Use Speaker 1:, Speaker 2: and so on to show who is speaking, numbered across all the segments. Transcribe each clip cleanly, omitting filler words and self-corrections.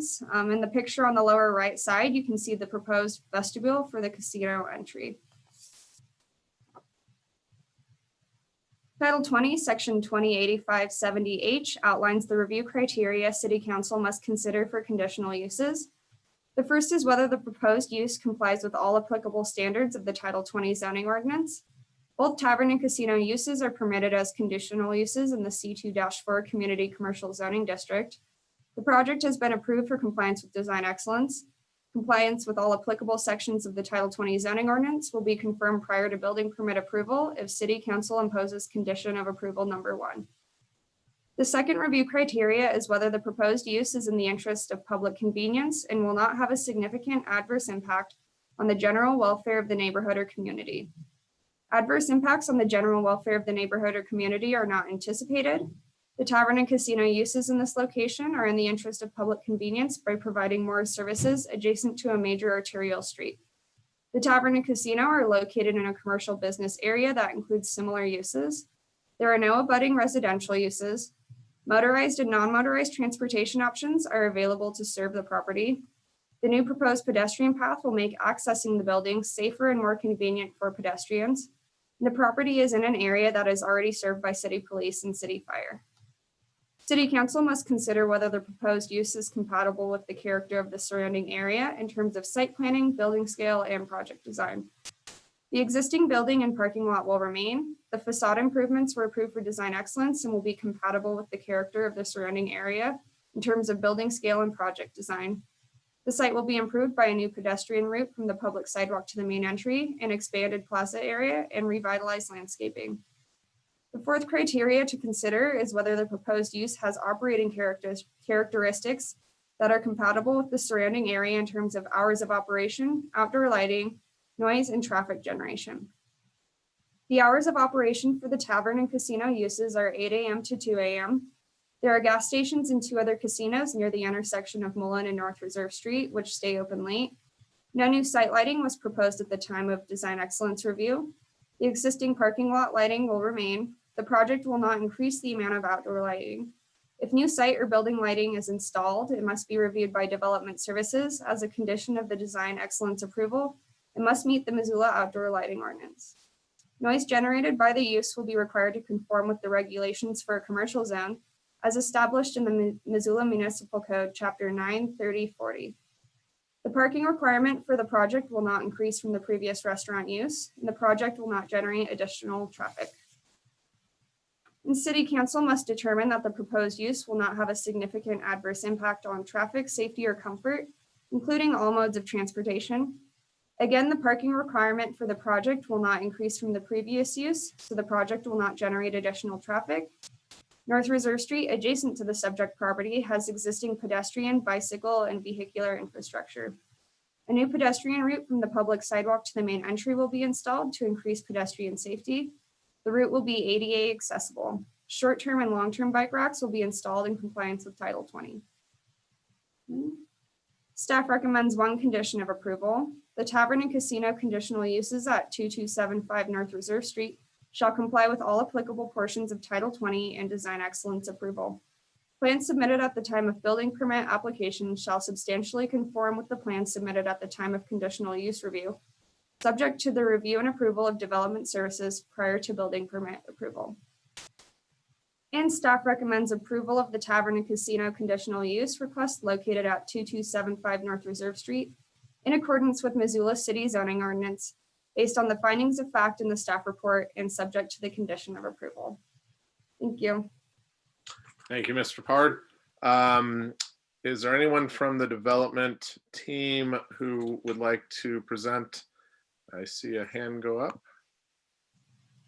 Speaker 1: ordinance. In the picture on the lower right side, you can see the proposed vestibule for the casino entry. Title 20, Section 2085-70H outlines the review criteria City Council must consider for conditional uses. The first is whether the proposed use complies with all applicable standards of the Title 20 zoning ordinance. Both tavern and casino uses are permitted as conditional uses in the C2-4 Community Commercial Zoning District. The project has been approved for compliance with design excellence. Compliance with all applicable sections of the Title 20 zoning ordinance will be confirmed prior to building permit approval if City Council imposes condition of approval number 1. The second review criteria is whether the proposed use is in the interest of public convenience and will not have a significant adverse impact on the general welfare of the neighborhood or community. Adverse impacts on the general welfare of the neighborhood or community are not anticipated. The tavern and casino uses in this location are in the interest of public convenience by providing more services adjacent to a major arterial street. The tavern and casino are located in a commercial business area that includes similar uses. There are no abutting residential uses. Motorized and non-motorized transportation options are available to serve the property. The new proposed pedestrian path will make accessing the building safer and more convenient for pedestrians. The property is in an area that is already served by city police and city fire. City Council must consider whether the proposed use is compatible with the character of the surrounding area in terms of site planning, building scale, and project design. The existing building and parking lot will remain. The facade improvements were approved for design excellence and will be compatible with the character of the surrounding area in terms of building scale and project design. The site will be improved by a new pedestrian route from the public sidewalk to the main entry, an expanded plaza area, and revitalized landscaping. The fourth criteria to consider is whether the proposed use has operating characteristics that are compatible with the surrounding area in terms of hours of operation, outdoor lighting, noise, and traffic generation. The hours of operation for the tavern and casino uses are 8 a.m. to 2 a.m. There are gas stations in 2 other casinos near the intersection of Mullen and North Reserve Street, which stay open late. No new site lighting was proposed at the time of design excellence review. The existing parking lot lighting will remain. The project will not increase the amount of outdoor lighting. If new site or building lighting is installed, it must be reviewed by Development Services as a condition of the design excellence approval and must meet the Missoula Outdoor Lighting Ordinance. Noise generated by the use will be required to conform with the regulations for a commercial zone as established in the Missoula Municipal Code, Chapter 93040. The parking requirement for the project will not increase from the previous restaurant use, and the project will not generate additional traffic. And City Council must determine that the proposed use will not have a significant adverse impact on traffic, safety, or comfort, including all modes of transportation. Again, the parking requirement for the project will not increase from the previous use, so the project will not generate additional traffic. North Reserve Street, adjacent to the subject property, has existing pedestrian, bicycle, and vehicular infrastructure. A new pedestrian route from the public sidewalk to the main entry will be installed to increase pedestrian safety. The route will be ADA accessible. Short-term and long-term bike racks will be installed in compliance with Title 20. Staff recommends one condition of approval. The tavern and casino conditional uses at 2275 North Reserve Street shall comply with all applicable portions of Title 20 and design excellence approval. Plans submitted at the time of building permit application shall substantially conform with the plans submitted at the time of conditional use review, subject to the review and approval of Development Services prior to building permit approval. And staff recommends approval of the tavern and casino conditional use request located at 2275 North Reserve Street in accordance with Missoula City zoning ordinance based on the findings of fact in the staff report and subject to the condition of approval. Thank you.
Speaker 2: Thank you, Mr. Pard. Is there anyone from the development team who would like to present? I see a hand go up.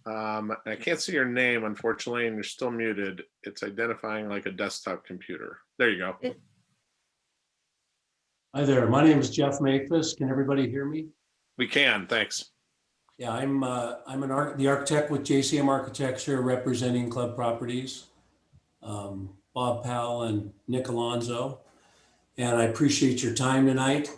Speaker 2: I can't see your name, unfortunately, and you're still muted. It's identifying like a desktop computer. There you go.
Speaker 3: Hi there. My name is Jeff Mathis. Can everybody hear me?
Speaker 2: We can, thanks.
Speaker 3: Yeah, I'm the architect with JCM Architecture representing Club Properties, Bob Powell and Nick Alonso. And I appreciate your time tonight.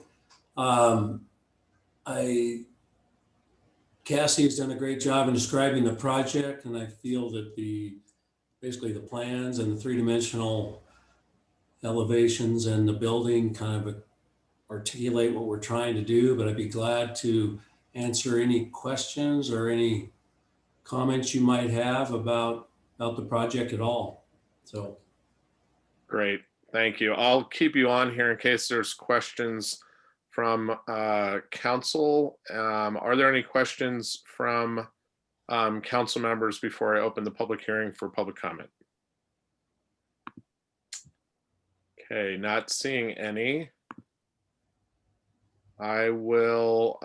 Speaker 3: Cassie has done a great job in describing the project, and I feel that basically the plans and the three-dimensional elevations and the building kind of articulate what we're trying to do, but I'd be glad to answer any questions or any comments you might have about the project at all. So.
Speaker 2: Great, thank you. I'll keep you on here in case there's questions from council. Are there any questions from council members before I open the public hearing for public comment? Okay, not seeing any. I will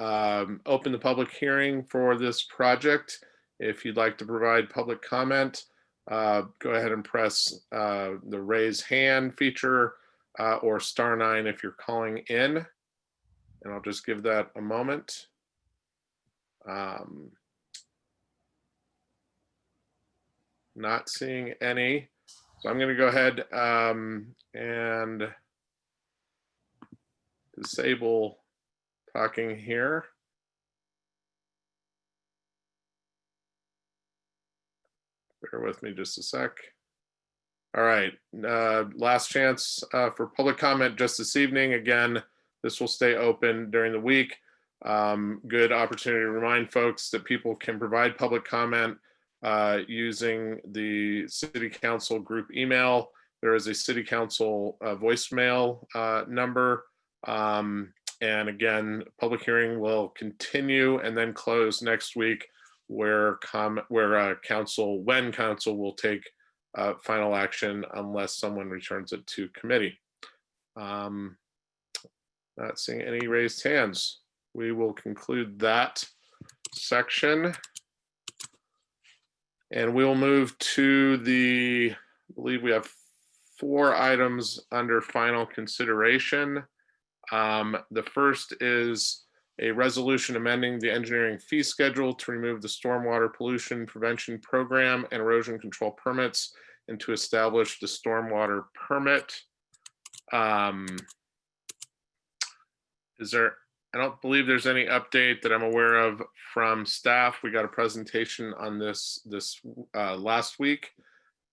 Speaker 2: open the public hearing for this project. If you'd like to provide public comment, go ahead and press the raise hand feature or *9 if you're calling in. And I'll just give that a moment. Not seeing any. So I'm going to go ahead and disable talking here. Bear with me just a sec. All right, last chance for public comment just this evening. Again, this will stay open during the week. Good opportunity to remind folks that people can provide public comment using the City Council group email. There is a City Council voicemail number. And again, public hearing will continue and then close next week when council will take final action unless someone returns it to committee. Not seeing any raised hands. We will conclude that section. And we will move to I believe we have 4 items under final consideration. The first is a resolution amending the engineering fee schedule to remove the stormwater pollution prevention program and erosion control permits and to establish the stormwater permit. I don't believe there's any update that I'm aware of from staff. We got a presentation on this last week,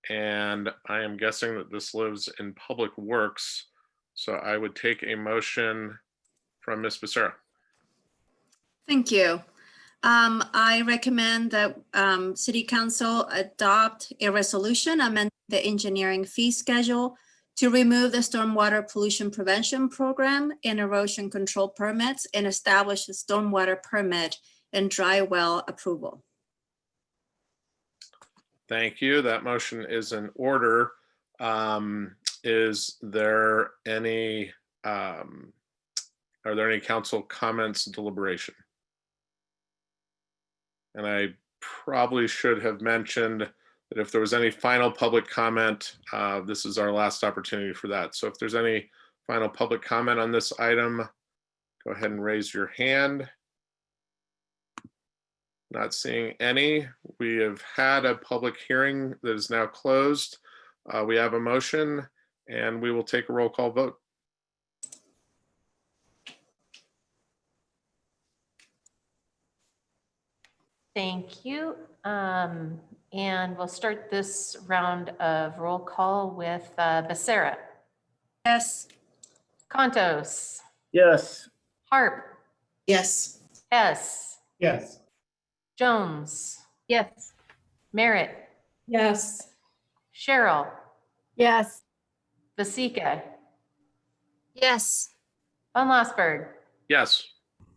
Speaker 2: and I am guessing that this lives in Public Works. So I would take a motion from Ms. Becerra.
Speaker 4: Thank you. I recommend that City Council adopt a resolution amending the engineering fee schedule to remove the stormwater pollution prevention program and erosion control permits and establish a stormwater permit and dry well approval.
Speaker 2: Thank you. That motion is in order. Is there any, are there any council comments, deliberation? And I probably should have mentioned that if there was any final public comment, this is our last opportunity for that. So if there's any final public comment on this item, go ahead and raise your hand. Not seeing any. We have had a public hearing that is now closed. We have a motion and we will take a roll call vote.
Speaker 5: Thank you. And we'll start this round of roll call with Becerra.
Speaker 4: Yes.
Speaker 5: Contos.
Speaker 6: Yes.
Speaker 5: Harp.
Speaker 7: Yes.
Speaker 5: Hess.
Speaker 6: Yes.
Speaker 5: Jones.
Speaker 7: Yes.
Speaker 5: Merritt.
Speaker 7: Yes.
Speaker 5: Cheryl.
Speaker 7: Yes.
Speaker 5: Vasika.
Speaker 4: Yes.
Speaker 5: Von Lossberg.
Speaker 2: Yes.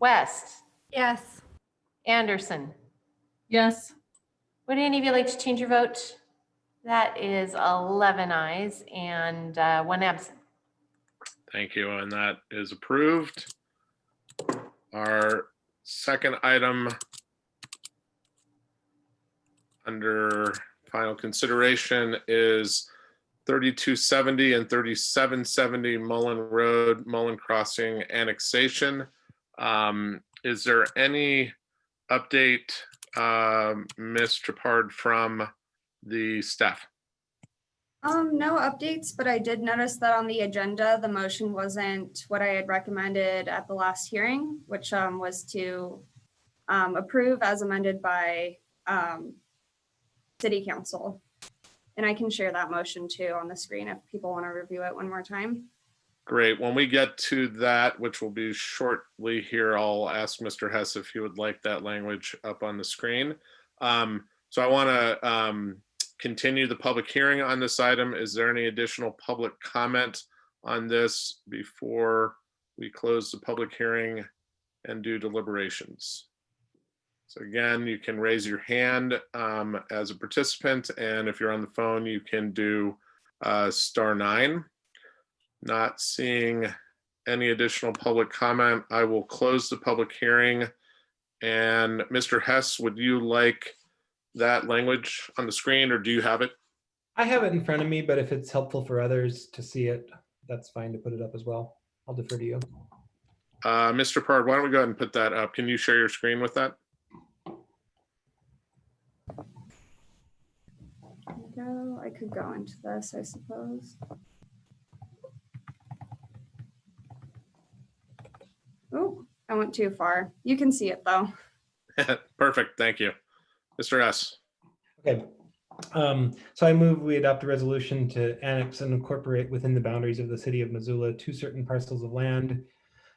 Speaker 5: West.
Speaker 7: Yes.
Speaker 5: Anderson.
Speaker 7: Yes.
Speaker 5: Would any of you like to change your vote? That is 11 ayes and 1 absent.
Speaker 2: Thank you, and that is approved. Our second item under final consideration is 3270 and 3770 Mullen Road, Mullen Crossing annexation. Is there any update, Ms. Trepard, from the staff?
Speaker 1: No updates, but I did notice that on the agenda, the motion wasn't what I had recommended at the last hearing, which was to approve as amended by City Council. And I can share that motion too on the screen if people want to review it one more time.
Speaker 2: Great. When we get to that, which will be shortly here, I'll ask Mr. Hess if he would like that language up on the screen. So I want to continue the public hearing on this item. Is there any additional public comment on this before we close the public hearing and do deliberations? So again, you can raise your hand as a participant, and if you're on the phone, you can do *9. Not seeing any additional public comment, I will close the public hearing. And Mr. Hess, would you like that language on the screen, or do you have it?
Speaker 6: I have it in front of me, but if it's helpful for others to see it, that's fine to put it up as well. I'll defer to you.
Speaker 2: Mr. Pard, why don't we go ahead and put that up? Can you share your screen with that?
Speaker 1: Go. I could go into this, I suppose. Oh, I went too far. You can see it though.
Speaker 2: Perfect, thank you. Mr. S.
Speaker 6: Okay. So I move we adopt a resolution to annex and incorporate within the boundaries of the city of Missoula 2 certain parcels of land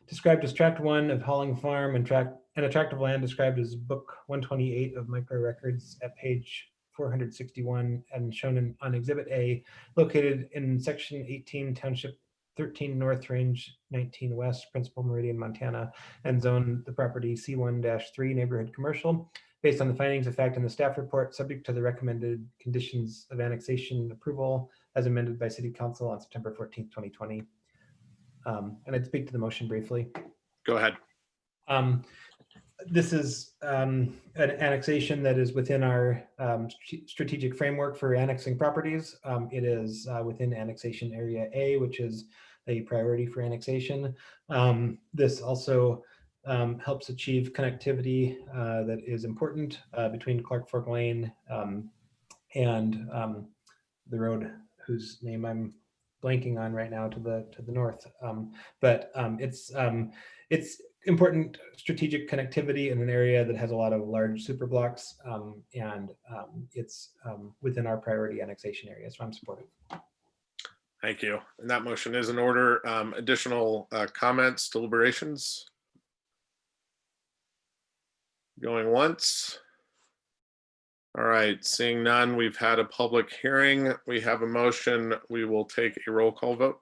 Speaker 6: described as Tract 1 of Halling Farm and a tract of land described as Book 128 of Micro Records at page 461 and shown on Exhibit A, located in Section 18, Township 13 North, Range 19 West, Principal Meridian, Montana, and zone the property C1-3 Neighborhood Commercial, based on the findings of fact in the staff report, subject to the recommended conditions of annexation approval as amended by City Council on September 14th, 2020. And I'd speak to the motion briefly.
Speaker 2: Go ahead.
Speaker 6: This is an annexation that is within our strategic framework for annexing properties. It is within annexation area A, which is a priority for annexation. This also helps achieve connectivity that is important between Clark Fork Lane and the road whose name I'm blanking on right now to the north. But it's important strategic connectivity in an area that has a lot of large super blocks, and it's within our priority annexation area, so I'm supportive.
Speaker 2: Thank you. And that motion is in order. Additional comments, deliberations? Going once. All right, seeing none, we've had a public hearing. We have a motion. We will take a roll call vote.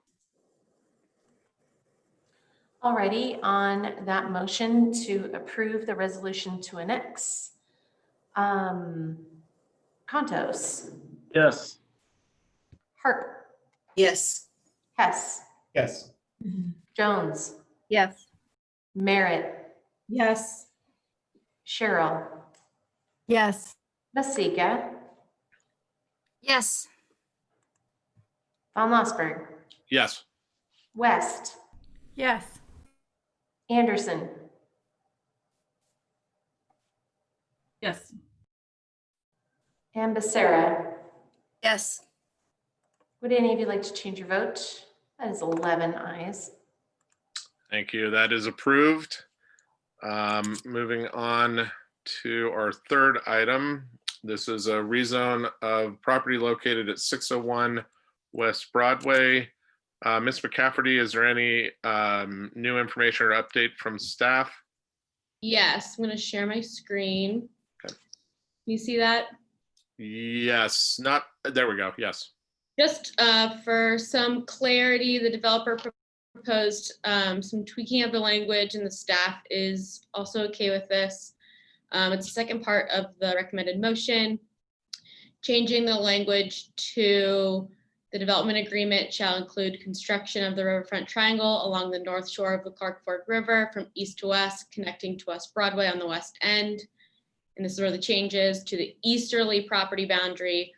Speaker 5: Alrighty, on that motion to approve the resolution to annex. Contos,
Speaker 8: Yes.
Speaker 5: Harp,
Speaker 4: Yes.
Speaker 5: Hess,
Speaker 6: Yes.
Speaker 5: Jones,
Speaker 7: Yes.
Speaker 5: Merritt,
Speaker 7: Yes.
Speaker 5: Cheryl,
Speaker 7: Yes.
Speaker 5: Masika,
Speaker 1: Yes.
Speaker 5: Von Lossberg,
Speaker 2: Yes.
Speaker 5: West,
Speaker 7: Yes.
Speaker 5: Anderson,
Speaker 7: Yes.
Speaker 5: and Becerra.
Speaker 4: Yes.
Speaker 5: Would any of you like to change your vote? That is 11 ayes.
Speaker 2: Thank you. That is approved. Moving on to our third item. This is a rezone of property located at 601 West Broadway. Ms. McCafferty, is there any new information or update from staff?
Speaker 9: Yes, I'm going to share my screen.
Speaker 2: Okay.
Speaker 9: Can you see that?
Speaker 2: Yes, not, there we go. Yes.
Speaker 9: Just for some clarity, the developer proposed some tweaking of the language, and the staff is also okay with this. It's the second part of the recommended motion, changing the language to the development agreement shall include construction of the riverfront triangle along the north shore of the Clark Fork River from east to west, connecting to West Broadway on the west end. And this is where the changes to the easterly property boundary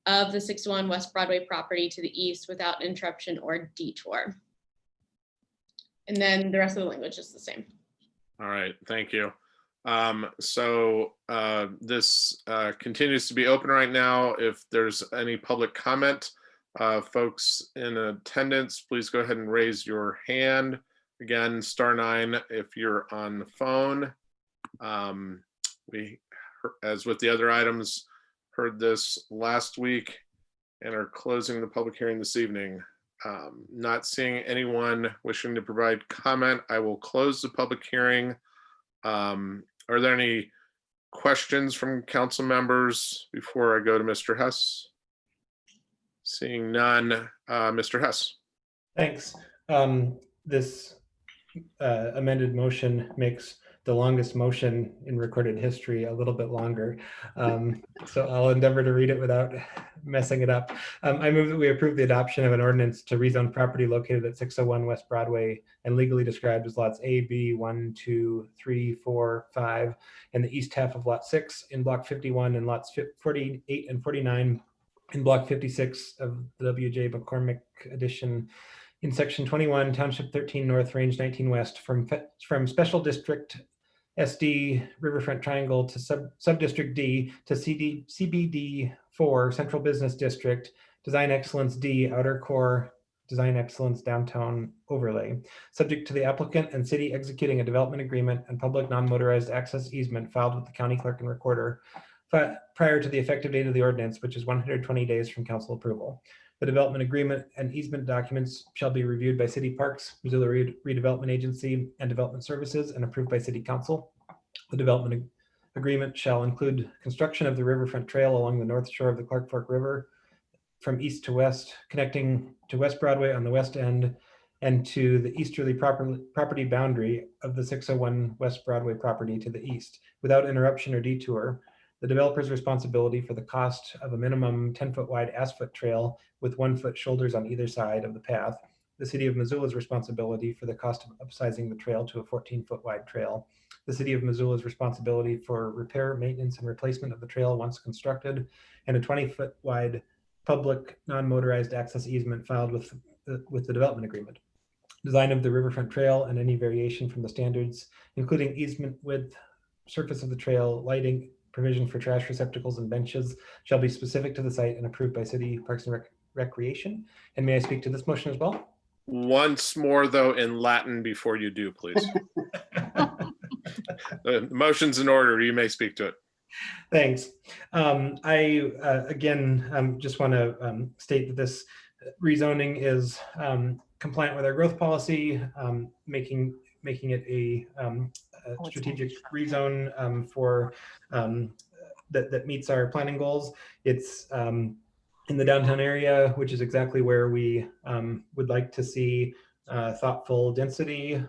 Speaker 9: of the 601 West Broadway property to the east without interruption or detour. And then the rest of the language is the same.
Speaker 2: All right, thank you. So this continues to be open right now. If there's any public comment, folks in attendance, please go ahead and raise your hand. Again, *9 if you're on the phone. We, as with the other items, heard this last week. and are closing the public hearing this evening. Not seeing anyone wishing to provide comment, I will close the public hearing. Are there any questions from council members before I go to Mr. Hess? Seeing none, Mr. Hess.
Speaker 6: Thanks. This amended motion makes the longest motion in recorded history a little bit longer. So I'll endeavor to read it without messing it up. I move that we approve the adoption of an ordinance to rezone property located at 601 West Broadway and legally described as lots A, B, 1, 2, 3, 4, 5, and the east half of lot 6 in block 51 and lots 48 and 49 in block 56 of the WJ McCormick edition in section 21, township 13 north, range 19 west, from special district SD Riverfront Triangle to subdistrict D to CBD 4 Central Business District, Design Excellence D Outer Core Design Excellence Downtown Overlay, subject to the applicant and city executing a development agreement and public non-motorized access easement filed with the county clerk and recorder prior to the effective date of the ordinance, which is 120 days from council approval. The development agreement and easement documents shall be reviewed by City Parks, Missoula Redevelopment Agency, and Development Services and approved by City Council. The development agreement shall include construction of the riverfront trail along the north shore of the Clark Fork River from east to west, connecting to West Broadway on the west end and to the easterly property boundary of the 601 West Broadway property to the east, without interruption or detour. The developer's responsibility for the cost of a minimum 10-foot wide asphalt trail with 1-foot shoulders on either side of the path. The City of Missoula's responsibility for the cost of upsizing the trail to a 14-foot wide trail. The City of Missoula's responsibility for repair, maintenance, and replacement of the trail once constructed, and a 20-foot wide public non-motorized access easement filed with the development agreement. Design of the riverfront trail and any variation from the standards, including easement width, surface of the trail, lighting, provision for trash receptacles and benches, shall be specific to the site and approved by City Parks and Recreation. And may I speak to this motion as well?
Speaker 2: Once more, though, in Latin before you do, please. The motion's in order. You may speak to it.
Speaker 6: Thanks. I, again, just want to state that this rezoning is compliant with our growth policy, making it a strategic rezone for that meets our planning goals. It's in the downtown area, which is exactly where we would like to see thoughtful density,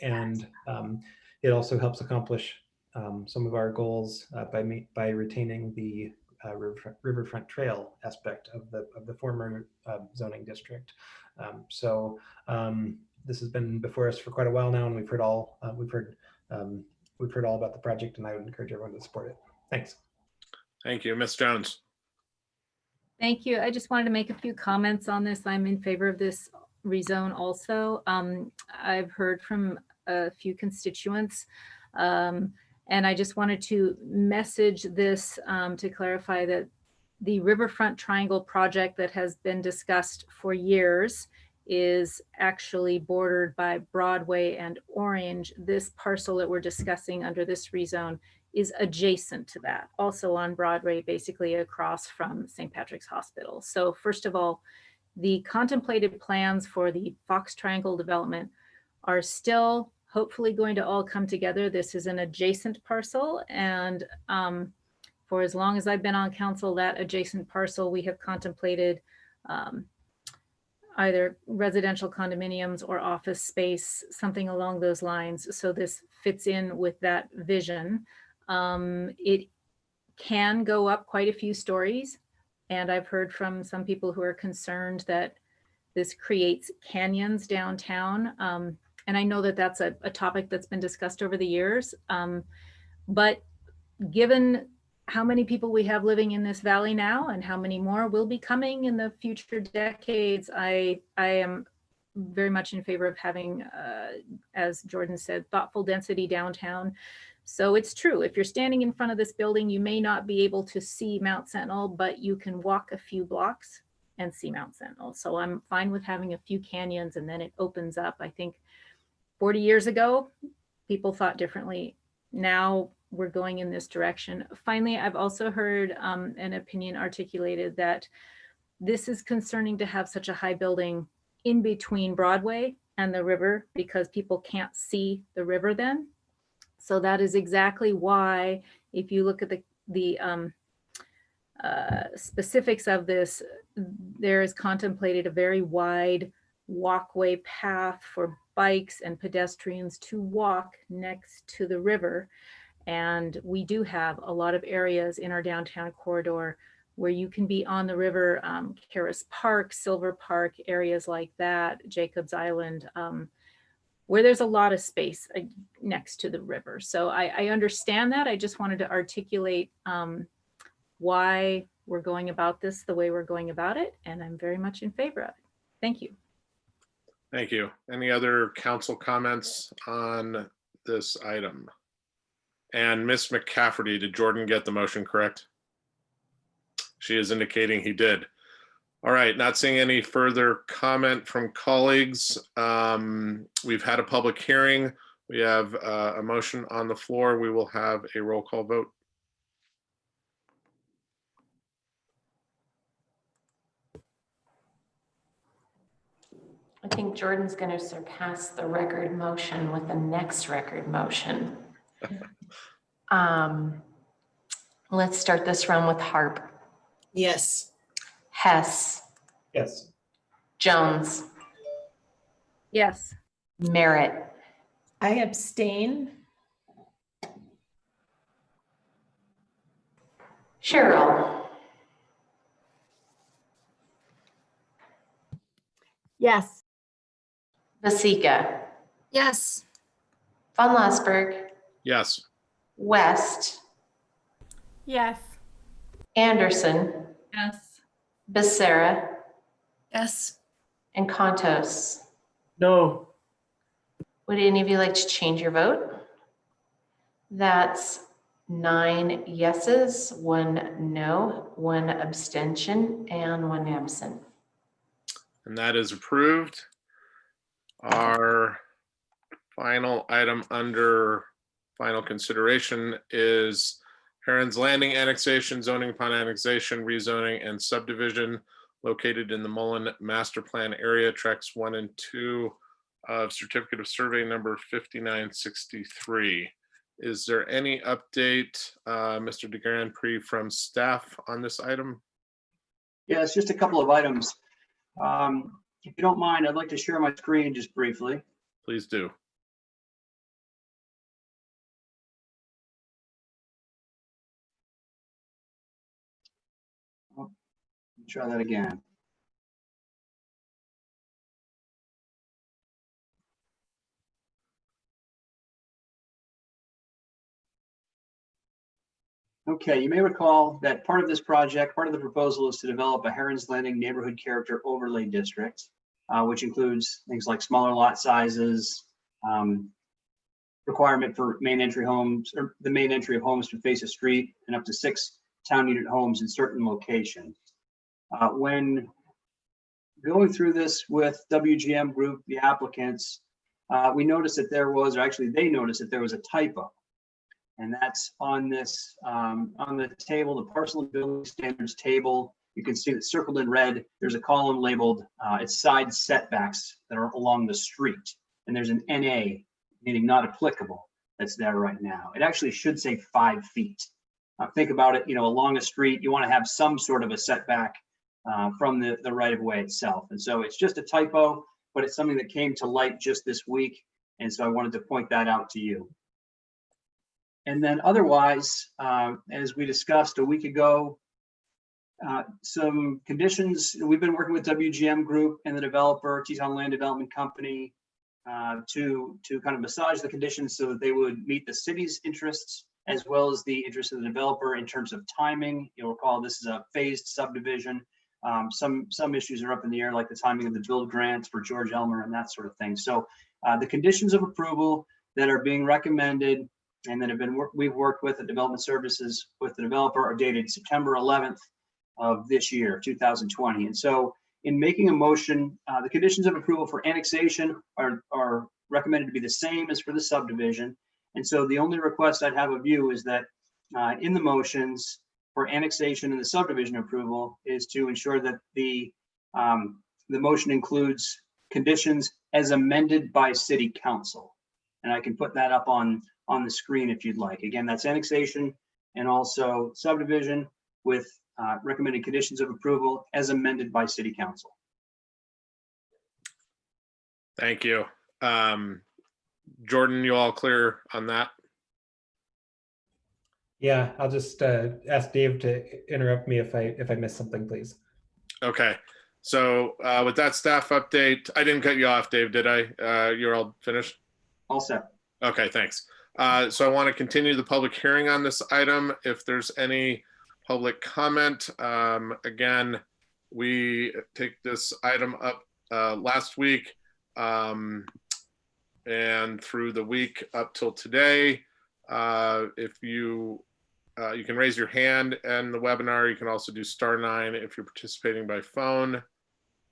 Speaker 6: and it also helps accomplish some of our goals by retaining the riverfront trail aspect of the former zoning district. So this has been before us for quite a while now, and we've heard all about the project, and I would encourage everyone to support it. Thanks.
Speaker 2: Thank you, Ms. Jones.
Speaker 7: Thank you. I just wanted to make a few comments on this. I'm in favor of this rezone also. I've heard from a few constituents, and I just wanted to message this to clarify that the Riverfront Triangle project that has been discussed for years is actually bordered by Broadway and Orange. This parcel that we're discussing under this rezone is adjacent to that, also on Broadway, basically across from St. Patrick's Hospital. So first of all, the contemplated plans for the Fox Triangle development are still hopefully going to all come together. This is an adjacent parcel, and for as long as I've been on council, that adjacent parcel, we have contemplated either residential condominiums or office space, something along those lines. So this fits in with that vision. It can go up quite a few stories, and I've heard from some people who are concerned that this creates canyons downtown. And I know that that's a topic that's been discussed over the years. But given how many people we have living in this valley now and how many more will be coming in the future decades, I am very much in favor of having, as Jordan said, thoughtful density downtown. So it's true, if you're standing in front of this building, you may not be able to see Mount Sentinel, but you can walk a few blocks and see Mount Sentinel. So I'm fine with having a few canyons and then it opens up. I think 40 years ago, people thought differently. Now we're going in this direction. Finally, I've also heard an opinion articulated that This is concerning to have such a high building in between Broadway and the river because people can't see the river then. So that is exactly why, if you look at the specifics of this, there is contemplated a very wide walkway path for bikes and pedestrians to walk next to the river. And we do have a lot of areas in our downtown corridor where you can be on the river, Karis Park, Silver Park, areas like that, Jacobs Island, where there's a lot of space next to the river. So I understand that. I just wanted to articulate why we're going about this the way we're going about it. And I'm very much in favor of it. Thank you.
Speaker 2: Thank you. Any other council comments on this item? And Ms. McCafferty, did Jordan get the motion correct? She is indicating he did. All right, not seeing any further comment from colleagues. We've had a public hearing. We have a motion on the floor. We will have a roll call vote.
Speaker 5: I think Jordan's going to surpass the record motion with the next record motion. Let's start this round with Harp.
Speaker 8: Yes.
Speaker 5: Hess.
Speaker 6: Yes.
Speaker 5: Jones.
Speaker 7: Yes.
Speaker 5: Merritt.
Speaker 8: I abstain.
Speaker 5: Cheryl.
Speaker 8: Yes.
Speaker 5: Vasika.
Speaker 4: Yes.
Speaker 5: Von Lasberg.
Speaker 2: Yes.
Speaker 5: West.
Speaker 8: Yes.
Speaker 5: Anderson.
Speaker 8: Yes.
Speaker 5: Becerra.
Speaker 4: Yes.
Speaker 5: And Contos.
Speaker 6: No.
Speaker 5: Would any of you like to change your vote? That's 9 yeses, 1 no, 1 abstention, and 1 absent.
Speaker 2: And that is approved. Our final item under final consideration is Heron's Landing annexation, zoning upon annexation, rezoning, and subdivision located in the Mullen Master Plan area, tracks 1 and 2 of Certificate of Survey number 5963. Is there any update, Mr. de Grand Prix, from staff on this item?
Speaker 10: Yeah, it's just a couple of items. If you don't mind, I'd like to share my screen just briefly.
Speaker 2: Please do.
Speaker 10: Try that again. Okay, you may recall that part of this project, part of the proposal is to develop a Heron's Landing neighborhood character overlay district, which includes things like smaller lot sizes, requirement for main entry homes, or the main entry of homes to face a street, and up to 6 town unit homes in certain locations. When going through this with WGM Group, the applicants, we noticed that there was, or actually they noticed that there was a typo. And that's on this, on the table, the parcel and building standards table. You can see that circled in red, there's a column labeled, it's side setbacks that are along the street. And there's an NA, meaning not applicable, that's there right now. It actually should say 5 feet. Think about it, along a street, you want to have some sort of a setback from the right of way itself. And so it's just a typo, but it's something that came to light just this week. And so I wanted to point that out to you. And then otherwise, as we discussed a week ago, some conditions, we've been working with WGM Group and the developer, Teton Land Development Company, to kind of massage the conditions so that they would meet the city's interests as well as the interests of the developer in terms of timing. You'll recall this is a phased subdivision. Some issues are up in the air, like the timing of the build grants for George Elmer and that sort of thing. So the conditions of approval that are being recommended and that we've worked with the development services with the developer are dated September 11th of this year, 2020. And so in making a motion, the conditions of approval for annexation are recommended to be the same as for the subdivision. And so the only request I'd have of you is that in the motions, for annexation and the subdivision approval is to ensure that the motion includes conditions as amended by city council. And I can put that up on the screen if you'd like. Again, that's annexation and also subdivision with recommended conditions of approval as amended by city council.
Speaker 2: Thank you. Jordan, you all clear on that?
Speaker 6: Yeah, I'll just ask Dave to interrupt me if I miss something, please.
Speaker 2: Okay. So with that staff update, I didn't cut you off, Dave, did I? You're all finished?
Speaker 10: All set.
Speaker 2: Okay, thanks. So I want to continue the public hearing on this item. If there's any public comment, again, we take this item up last week and through the week up till today. If you can raise your hand in the webinar. You can also do *9 if you're participating by phone.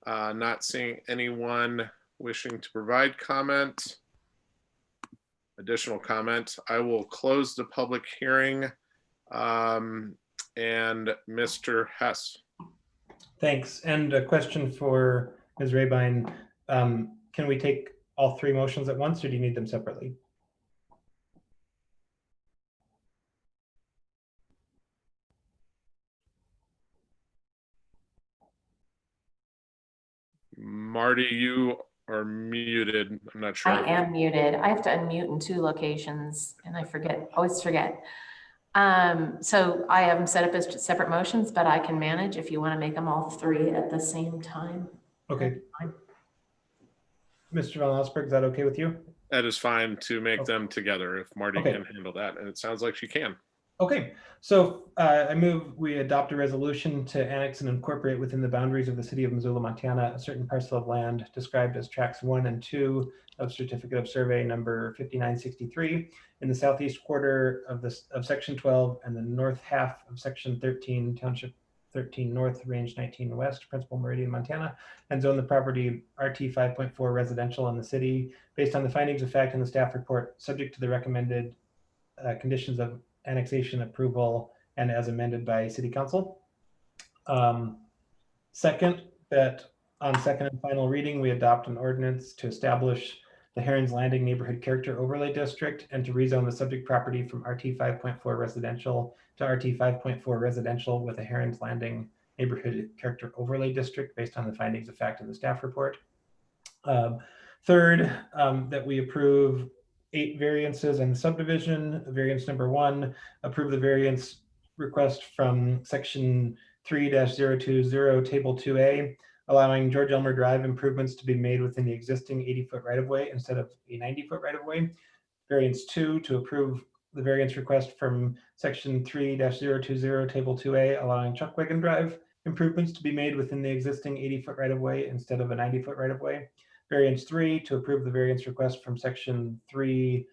Speaker 2: Not seeing anyone wishing to provide comment. Additional comment. I will close the public hearing. And Mr. Hess.
Speaker 6: Thanks. And a question for Ms. Rabine. Can we take all three motions at once, or do you need them separately?
Speaker 2: Marty, you are muted. I'm not sure.
Speaker 5: I am muted. I have to unmute in 2 locations and I always forget. So I have them set up as separate motions, but I can manage if you want to make them all 3 at the same time.
Speaker 6: Okay. Mr. Van Allsburg, is that okay with you?
Speaker 2: That is fine to make them together if Marty can handle that. And it sounds like she can.
Speaker 6: Okay, so I move we adopt a resolution to annex and incorporate within the boundaries of the city of Missoula, Montana, a certain parcel of land described as tracts 1 and 2 of certificate of survey number 5963 in the southeast quarter of section 12 and the north half of section 13, township 13 north, range 19 west, principal meridian, Montana, and zone the property RT 5.4 residential in the city based on the findings of fact in the staff report, subject to the recommended conditions of annexation approval and as amended by city council. Second, that on second and final reading, we adopt an ordinance to establish the Herons Landing Neighborhood Character Overlay District and to rezone the subject property from RT 5.4 residential to RT 5.4 residential with a Herons Landing Neighborhood Character Overlay District based on the findings of fact in the staff report. Third, that we approve 8 variances in the subdivision. Variance number 1, approve the variance request from section 3-020 table 2A, allowing George Elmer Drive improvements to be made within the existing 80-foot right-of-way instead of a 90-foot right-of-way. Variance 2, to approve the variance request from section 3-020 table 2A, allowing Chuck Wagon Drive improvements to be made within the existing 80-foot right-of-way instead of a 90-foot right-of-way. Variance 3, to approve the variance request from section 3-030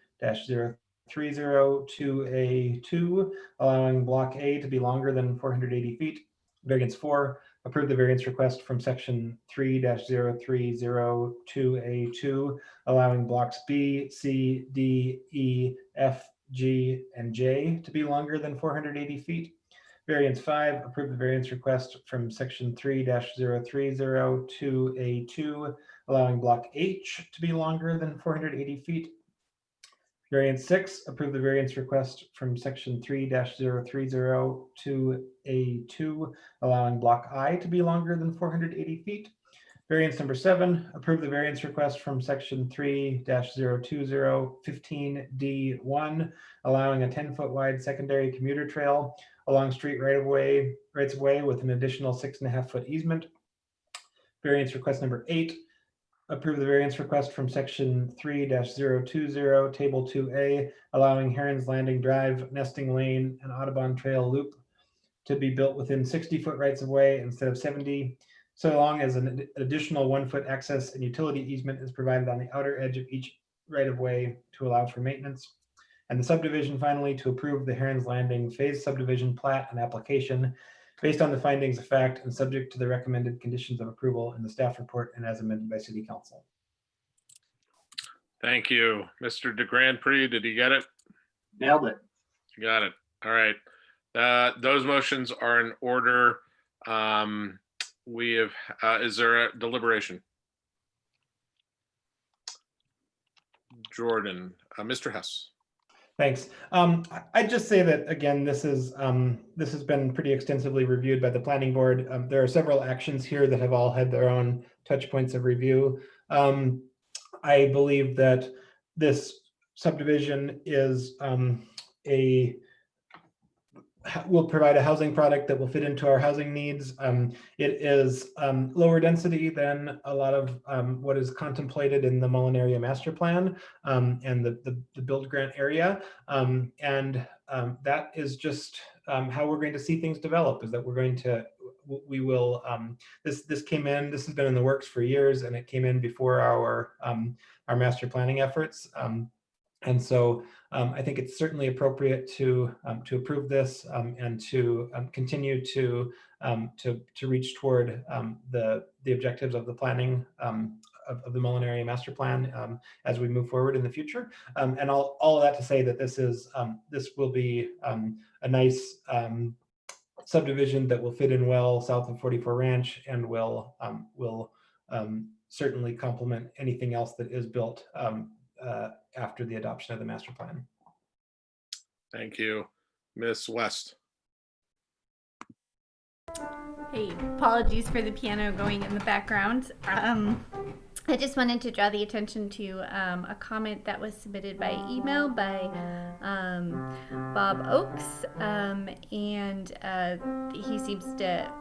Speaker 6: 2A2, allowing block A to be longer than 480 feet. Variance 4, approve the variance request from section 3-030 2A2, allowing blocks B, C, D, E, F, G, and J to be longer than 480 feet. Variance 5, approve the variance request from section 3-030 2A2, allowing block H to be longer than 480 feet. Variance 6, approve the variance request from section 3-030 2A2, allowing block I to be longer than 480 feet. Variance number 7, approve the variance request from section 3-020 15D1, allowing a 10-foot wide secondary commuter trail along street rights of way with an additional 6.5-foot easement. Variance request number 8, approve the variance request from section 3-020 table 2A, allowing Herons Landing Drive, Nesting Lane, and Audubon Trail Loop to be built within 60-foot rights of way instead of 70, so long as an additional 1-foot access and utility easement is provided on the outer edge of each right of way to allow for maintenance. And the subdivision, finally, to approve the Herons Landing phase subdivision plat and application based on the findings of fact and subject to the recommended conditions of approval in the staff report and as amended by city council.
Speaker 2: Thank you. Mr. de Grand Prix, did you get it?
Speaker 10: Nailed it.
Speaker 2: Got it. All right. Those motions are in order. We have, is there a deliberation? Jordan, Mr. Hess.
Speaker 6: Thanks. I'd just say that, again, this has been pretty extensively reviewed by the planning board. There are several actions here that have all had their own touch points of review. I believe that this subdivision is will provide a housing product that will fit into our housing needs. It is lower density than a lot of what is contemplated in the Mullen Area Master Plan and the build grant area. That is just how we're going to see things develop, is that we're going to, we will, this came in, this has been in the works for years, and it came in before our master planning efforts. And so I think it's certainly appropriate to approve this and to continue to reach toward the objectives of the planning of the Mullen Area Master Plan as we move forward in the future. And all of that to say that this will be a nice subdivision that will fit in well south of 44 Ranch and will certainly complement anything else that is built after the adoption of the master plan.
Speaker 2: Thank you. Ms. West.
Speaker 11: Hey, apologies for the piano going in the background. I just wanted to draw the attention to a comment that was submitted by email by Bob Oakes, and he seems to,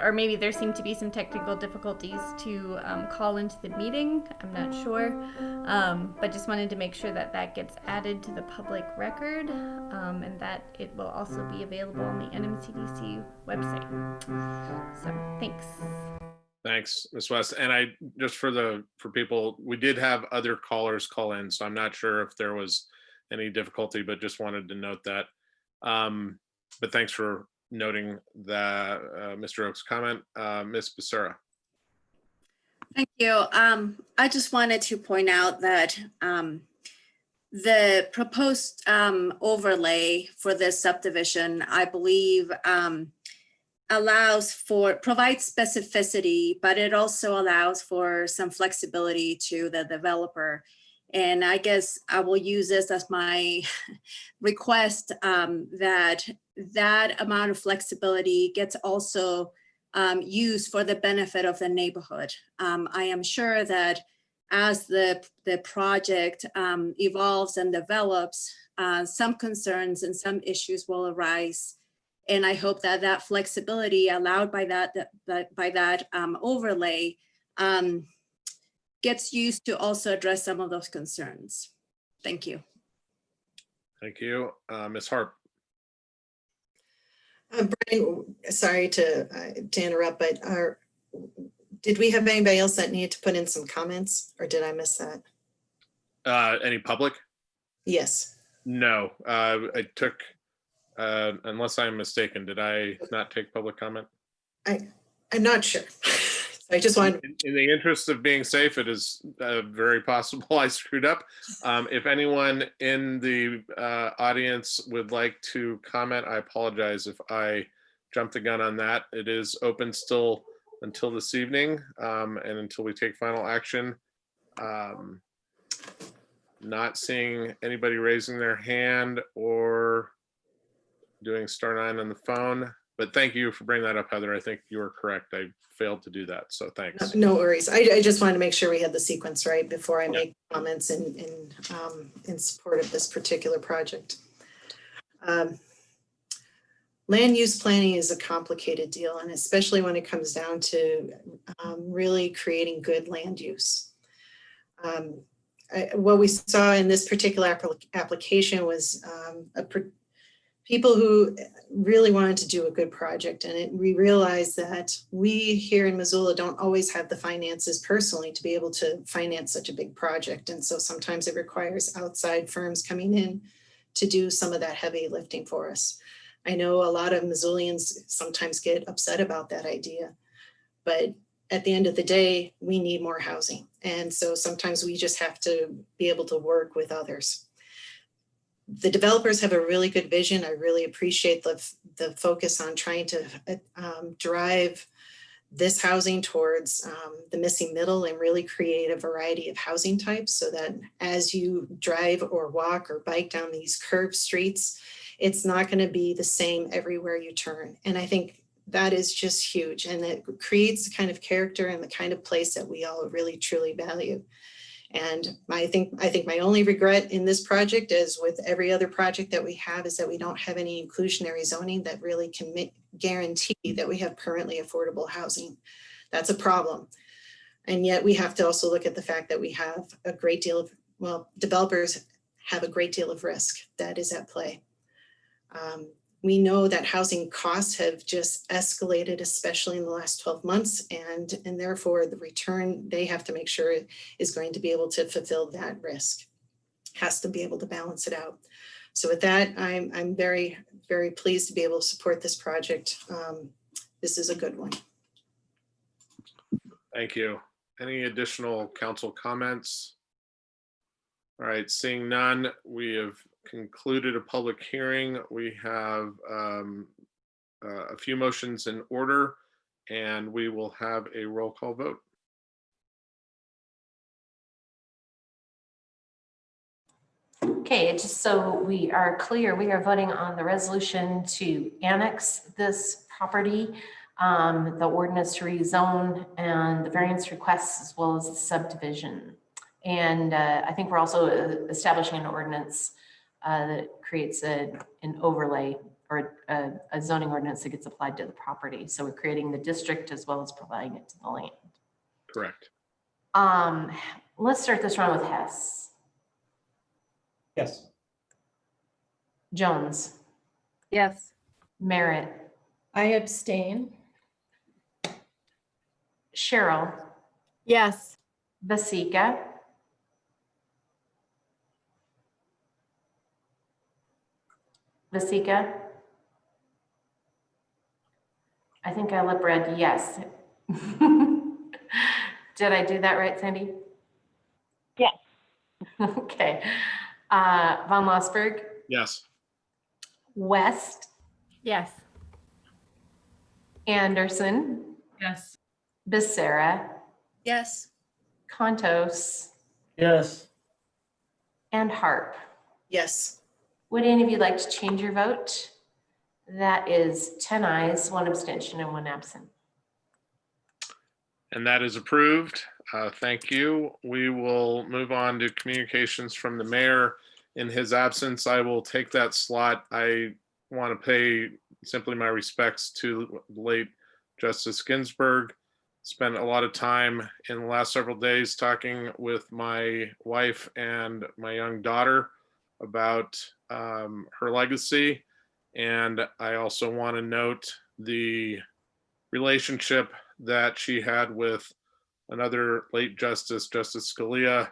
Speaker 11: or maybe there seem to be some technical difficulties to call into the meeting. I'm not sure, but just wanted to make sure that that gets added to the public record, and that it will also be available on the NMCDC website. So thanks.
Speaker 2: Thanks, Ms. West. And I just for people, we did have other callers call in, so I'm not sure if there was any difficulty, but just wanted to note that. But thanks for noting that, Mr. Oak's comment. Ms. Becerra.
Speaker 4: Thank you. I just wanted to point out that the proposed overlay for this subdivision, I believe, provides specificity, but it also allows for some flexibility to the developer. And I guess I will use this as my request that amount of flexibility gets also used for the benefit of the neighborhood. I am sure that as the project evolves and develops, some concerns and some issues will arise. And I hope that that flexibility allowed by that overlay gets used to also address some of those concerns. Thank you.
Speaker 2: Thank you. Ms. Harp.
Speaker 12: Brian, sorry to interrupt, but did we have anybody else that needed to put in some comments, or did I miss that?
Speaker 2: Any public?
Speaker 12: Yes.
Speaker 2: No, I took, unless I'm mistaken, did I not take public comment?
Speaker 12: I'm not sure. I just wanted.
Speaker 2: In the interest of being safe, it is very possible I screwed up. If anyone in the audience would like to comment, I apologize if I jumped the gun on that. It is open still until this evening and until we take final action. Not seeing anybody raising their hand or doing *9 on the phone, but thank you for bringing that up, Heather. I think you are correct. I failed to do that, so thanks.
Speaker 12: No worries. I just wanted to make sure we had the sequence right before I make comments in support of this particular project. Land use planning is a complicated deal, and especially when it comes down to really creating good land use. What we saw in this particular application was people who really wanted to do a good project, and we realized that we here in Missoula don't always have the finances personally to be able to finance such a big project, and so sometimes it requires outside firms coming in to do some of that heavy lifting for us. I know a lot of Missoulians sometimes get upset about that idea, but at the end of the day, we need more housing. And so sometimes we just have to be able to work with others. The developers have a really good vision. I really appreciate the focus on trying to drive this housing towards the missing middle and really create a variety of housing types so that as you drive or walk or bike down these curved streets, it's not going to be the same everywhere you turn. And I think that is just huge, and it creates the kind of character and the kind of place that we all really truly value. And I think my only regret in this project, as with every other project that we have, is that we don't have any inclusionary zoning that really can guarantee that we have permanently affordable housing. That's a problem. And yet we have to also look at the fact that we have a great deal of, well, developers have a great deal of risk that is at play. We know that housing costs have just escalated, especially in the last 12 months, and therefore the return they have to make sure is going to be able to fulfill that risk, has to be able to balance it out. So with that, I'm very, very pleased to be able to support this project. This is a good one.
Speaker 2: Thank you. Any additional council comments? All right, seeing none, we have concluded a public hearing. We have a few motions in order, and we will have a roll call vote.
Speaker 5: Okay, just so we are clear, we are voting on the resolution to annex this property, the ordinance to rezone, and the variance requests, as well as the subdivision. And I think we're also establishing an ordinance that creates an overlay or a zoning ordinance that gets applied to the property. So we're creating the district as well as providing it to the land.
Speaker 2: Correct.
Speaker 5: Let's start this round with Hess.
Speaker 6: Yes.
Speaker 5: Jones.
Speaker 7: Yes.
Speaker 5: Merritt.
Speaker 8: I abstain.
Speaker 5: Cheryl.
Speaker 8: Yes.
Speaker 5: Vasika. Vasika. I think I lip read yes. Did I do that right, Sandy?
Speaker 8: Yes.
Speaker 5: Okay. Von Lossberg.
Speaker 2: Yes.
Speaker 5: West.
Speaker 8: Yes.
Speaker 5: Anderson.
Speaker 8: Yes.
Speaker 5: Becerra.
Speaker 4: Yes.
Speaker 5: Contos.
Speaker 6: Yes.
Speaker 5: And Harp.
Speaker 12: Yes.
Speaker 5: Would any of you like to change your vote? That is 10 ayes, 1 abstention, and 1 absent.
Speaker 2: And that is approved. Thank you. We will move on to communications from the mayor. In his absence, I will take that slot. I want to pay simply my respects to the late Justice Ginsburg. Spent a lot of time in the last several days talking with my wife and my young daughter about her legacy. And I also want to note the relationship that she had with another late justice, Justice Scalia.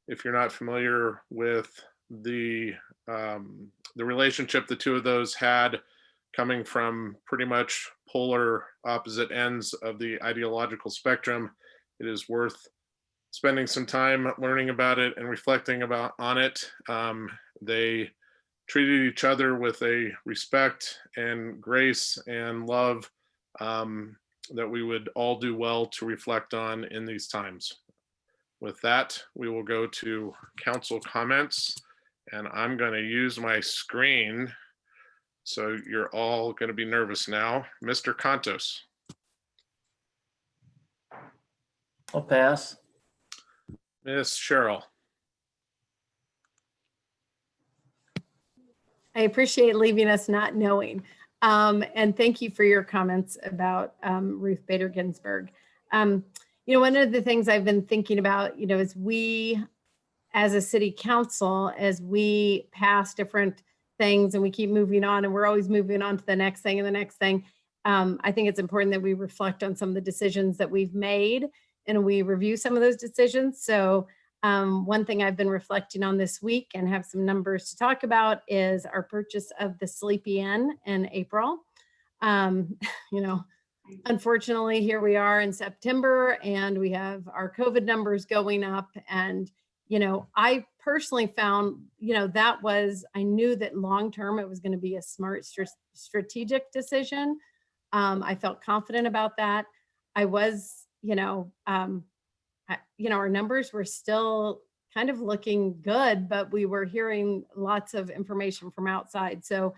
Speaker 2: If you're not familiar with the relationship the two of those had, coming from pretty much polar opposite ends of the ideological spectrum, it is worth spending some time learning about it and reflecting on it. They treated each other with a respect and grace and love that we would all do well to reflect on in these times. With that, we will go to council comments, and I'm going to use my screen. So you're all going to be nervous now. Mr. Contos.
Speaker 13: I'll pass.
Speaker 2: Miss Cheryl.
Speaker 8: I appreciate leaving us not knowing. And thank you for your comments about Ruth Bader Ginsburg. One of the things I've been thinking about, is we, as a city council, as we pass different things and we keep moving on and we're always moving on to the next thing and the next thing. I think it's important that we reflect on some of the decisions that we've made and we review some of those decisions. So one thing I've been reflecting on this week and have some numbers to talk about is our purchase of the Sleepy Inn in April. Unfortunately, here we are in September and we have our COVID numbers going up. And, I personally found, that was, I knew that long-term it was going to be a smart strategic decision. I felt confident about that. I was, our numbers were still kind of looking good, but we were hearing lots of information from outside. So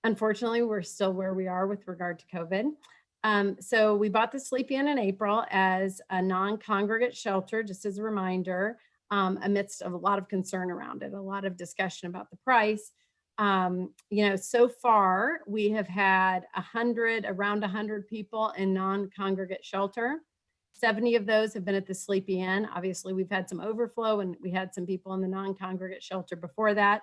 Speaker 8: unfortunately, we're still where we are with regard to COVID. So we bought the Sleepy Inn in April as a non-congregate shelter, just as a reminder, amidst a lot of concern around it, a lot of discussion about the price. So far we have had around 100 people in non-congregate shelter. 70 of those have been at the Sleepy Inn. Obviously, we've had some overflow and we had some people in the non-congregate shelter before that.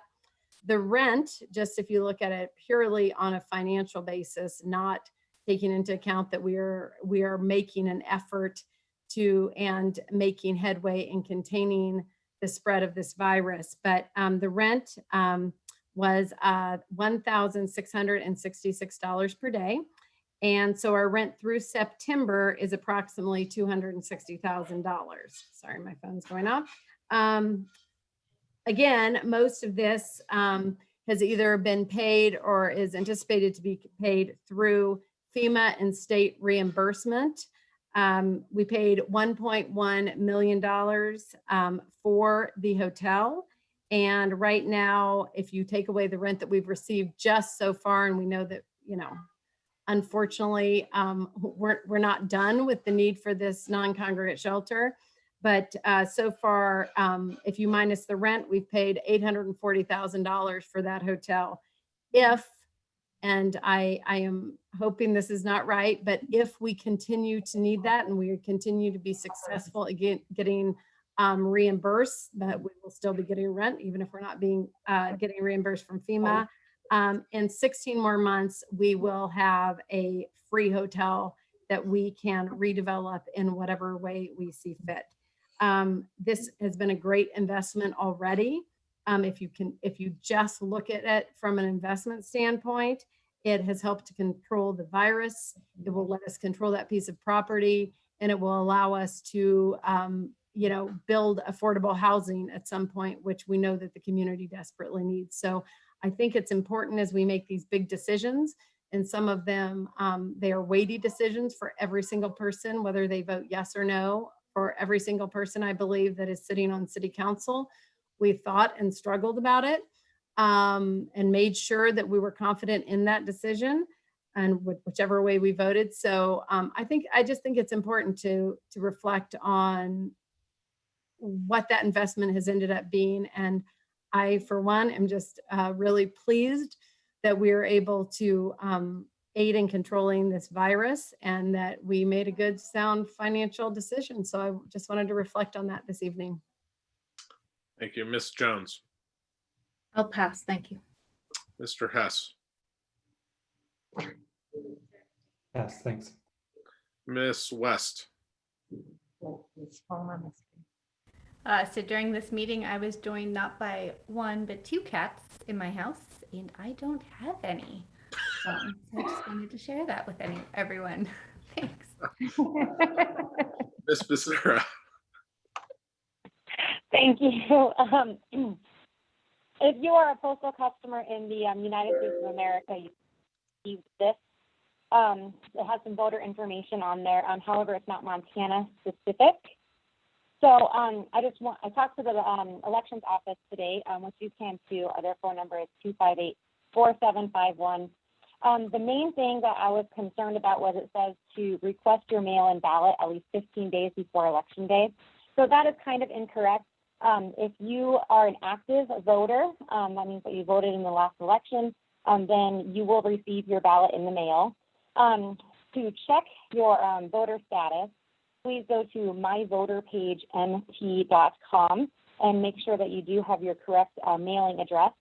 Speaker 8: The rent, just if you look at it purely on a financial basis, not taking into account that we are making an effort to and making headway in containing the spread of this virus. But the rent was $1,666 per day. And so our rent through September is approximately $260,000. Sorry, my phone's going off. Again, most of this has either been paid or is anticipated to be paid through FEMA and state reimbursement. We paid $1.1 million for the hotel. And right now, if you take away the rent that we've received just so far, and we know that, unfortunately, we're not done with the need for this non-congregate shelter. But so far, if you minus the rent, we've paid $840,000 for that hotel. And I am hoping this is not right, but if we continue to need that and we continue to be successful again getting reimbursed, that we will still be getting rent, even if we're not getting reimbursed from FEMA. In 16 more months, we will have a free hotel that we can redevelop in whatever way we see fit. This has been a great investment already. If you just look at it from an investment standpoint, it has helped to control the virus. It will let us control that piece of property, and it will allow us to, build affordable housing at some point, which we know that the community desperately needs. So I think it's important as we make these big decisions, and some of them, they are weighty decisions for every single person, whether they vote yes or no. For every single person, I believe, that is sitting on city council, we thought and struggled about it, and made sure that we were confident in that decision, and whichever way we voted. So I just think it's important to reflect on what that investment has ended up being. And I, for one, am just really pleased that we are able to aid in controlling this virus and that we made a good, sound financial decision. So I just wanted to reflect on that this evening.
Speaker 2: Thank you. Ms. Jones.
Speaker 7: I'll pass. Thank you.
Speaker 2: Mr. Hess.
Speaker 6: Yes, thanks.
Speaker 2: Ms. West.
Speaker 11: So during this meeting, I was joined not by one, but two cats in my house, and I don't have any. So I just wanted to share that with everyone. Thanks.
Speaker 2: Ms. Becerra.
Speaker 14: Thank you. If you are a postal customer in the United States of America, you see this. It has some voter information on there. However, it's not Montana specific. So I talked to the elections office today, which you can too. Their phone number is 258-4751. The main thing that I was concerned about was it says to request your mail-in ballot at least 15 days before election day. So that is kind of incorrect. If you are an active voter, that means that you voted in the last election, then you will receive your ballot in the mail. To check your voter status, please go to myvoterpagemt.com and make sure that you do have your correct mailing address,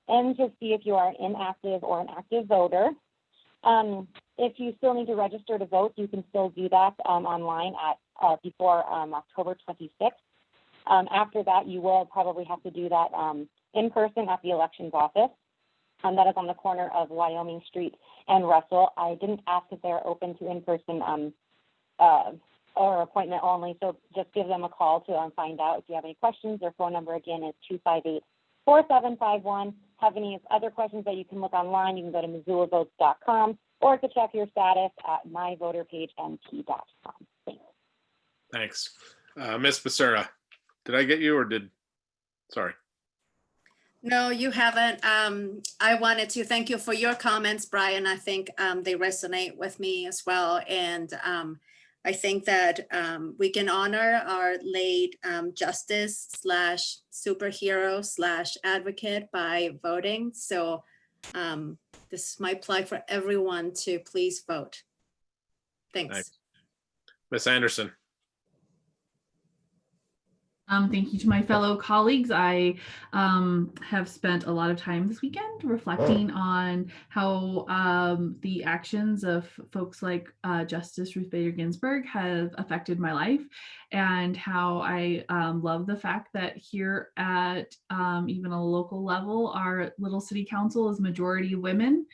Speaker 14: and to see if you are an inactive or an active voter. If you still need to register to vote, you can still do that online at before October 26th. After that, you will probably have to do that in person at the elections office. That is on the corner of Wyoming Street and Russell. I didn't ask if they're open to in-person or appointment only. So just give them a call to find out if you have any questions. Their phone number again is 258-4751. Have any other questions that you can look online, you can go to MissoulaVotes.com or to check your status at myvoterpagemt.com. Thanks.
Speaker 2: Thanks. Ms. Becerra, did I get you or sorry.
Speaker 4: No, you haven't. I wanted to thank you for your comments, Brian. I think they resonate with me as well. And I think that we can honor our late justice / superhero / advocate by voting. So this is my plug for everyone to please vote. Thanks.
Speaker 2: Ms. Anderson.
Speaker 15: Thank you to my fellow colleagues. I have spent a lot of time this weekend reflecting on how the actions of folks like Justice Ruth Bader Ginsburg have affected my life, and how I love the fact that here at even a local level, our little city council is majority women,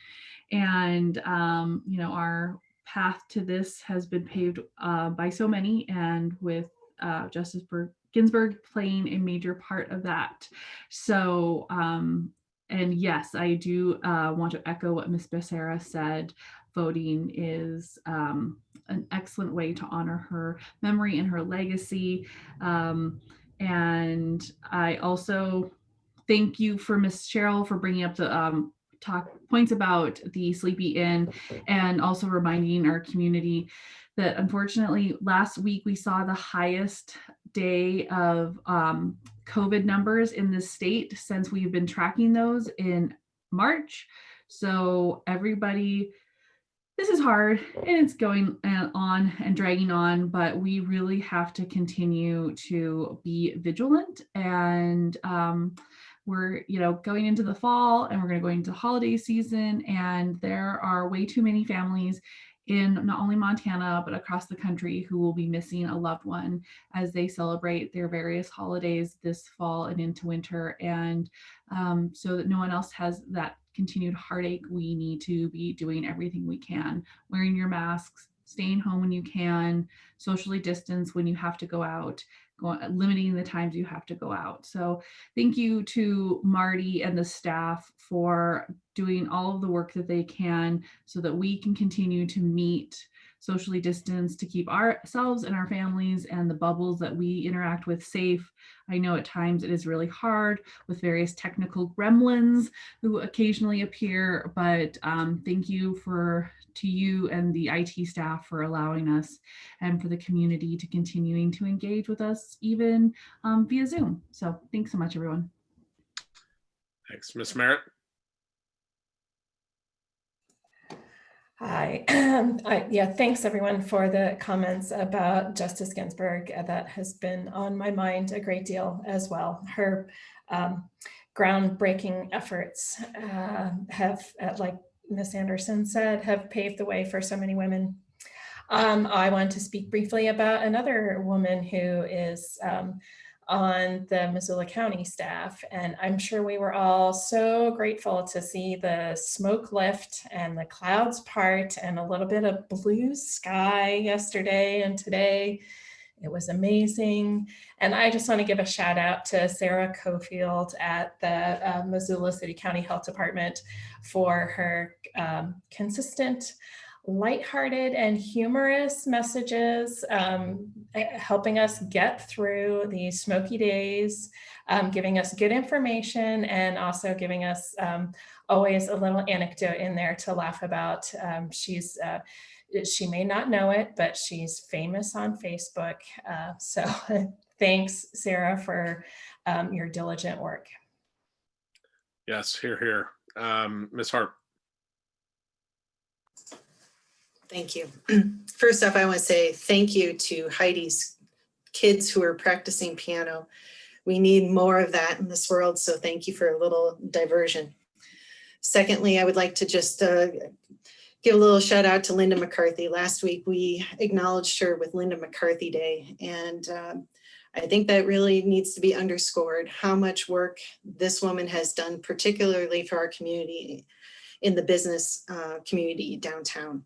Speaker 15: and you know, our path to this has been paved by so many, and with Justice Ginsburg playing a major part of that. So, and yes, I do want to echo what Ms. Becerra said. Voting is an excellent way to honor her memory and her legacy. And I also thank you for Ms. Cheryl for bringing up the points about the Sleepy Inn, and also reminding our community that unfortunately last week we saw the highest day of COVID numbers in the state since we've been tracking those in March. So everybody, this is hard and it's going on and dragging on, but we really have to continue to be vigilant. And we're, you know, going into the fall, and we're going to go into holiday season, and there are way too many families in not only Montana, but across the country who will be missing a loved one as they celebrate their various holidays this fall and into winter. And so that no one else has that continued heartache, we need to be doing everything we can, wearing your masks, staying home when you can, socially distance when you have to go out, limiting the times you have to go out. So thank you to Marty and the staff for doing all of the work that they can so that we can continue to meet socially distanced, to keep ourselves and our families and the bubbles that we interact with safe. I know at times it is really hard with various technical gremlins who occasionally appear, but thank you to you and the IT staff for allowing us, and for the community to continuing to engage with us even via Zoom. So thanks so much, everyone.
Speaker 2: Thanks. Ms. Merritt.
Speaker 16: Hi. Yeah, thanks everyone for the comments about Justice Ginsburg. That has been on my mind a great deal as well. Her groundbreaking efforts have, like Ms. Anderson said, have paved the way for so many women. I want to speak briefly about another woman who is on the Missoula County staff. And I'm sure we were all so grateful to see the smoke lift and the clouds part and a little bit of blue sky yesterday and today. It was amazing. And I just want to give a shout out to Sarah Cofield at the Missoula City County Health Department for her consistent, lighthearted and humorous messages, helping us get through these smoky days, giving us good information, and also giving us always a little anecdote in there to laugh about. She may not know it, but she's famous on Facebook. So thanks, Sarah, for your diligent work.
Speaker 2: Yes, hear, hear. Ms. Hart.
Speaker 12: Thank you. First off, I want to say thank you to Heidi's kids who are practicing piano. We need more of that in this world, so thank you for a little diversion. Secondly, I would like to just give a little shout out to Linda McCarthy. Last week, we acknowledged her with Linda McCarthy Day, and I think that really needs to be underscored, how much work this woman has done, particularly for our community, in the business community downtown.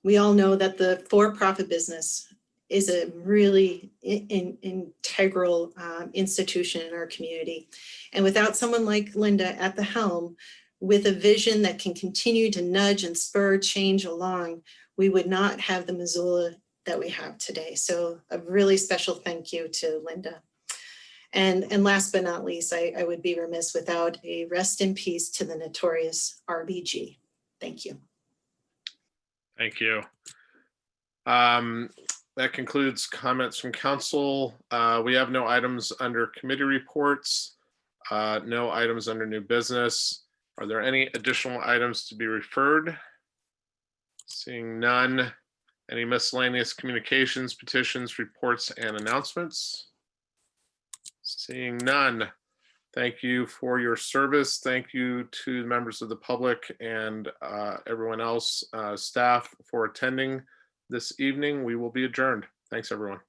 Speaker 12: We all know that the for-profit business is a really integral institution in our community. And without someone like Linda at the helm, with a vision that can continue to nudge and spur change along, we would not have the Missoula that we have today. So a really special thank you to Linda. And last but not least, I would be remiss without a rest in peace to the notorious RBG. Thank you.
Speaker 2: Thank you. That concludes comments from council. We have no items under committee reports, no items under new business. Are there any additional items to be referred? Seeing none. Any miscellaneous communications, petitions, reports, and announcements? Seeing none. Thank you for your service. Thank you to the members of the public and everyone else, staff, for attending this evening. We will be adjourned. Thanks, everyone.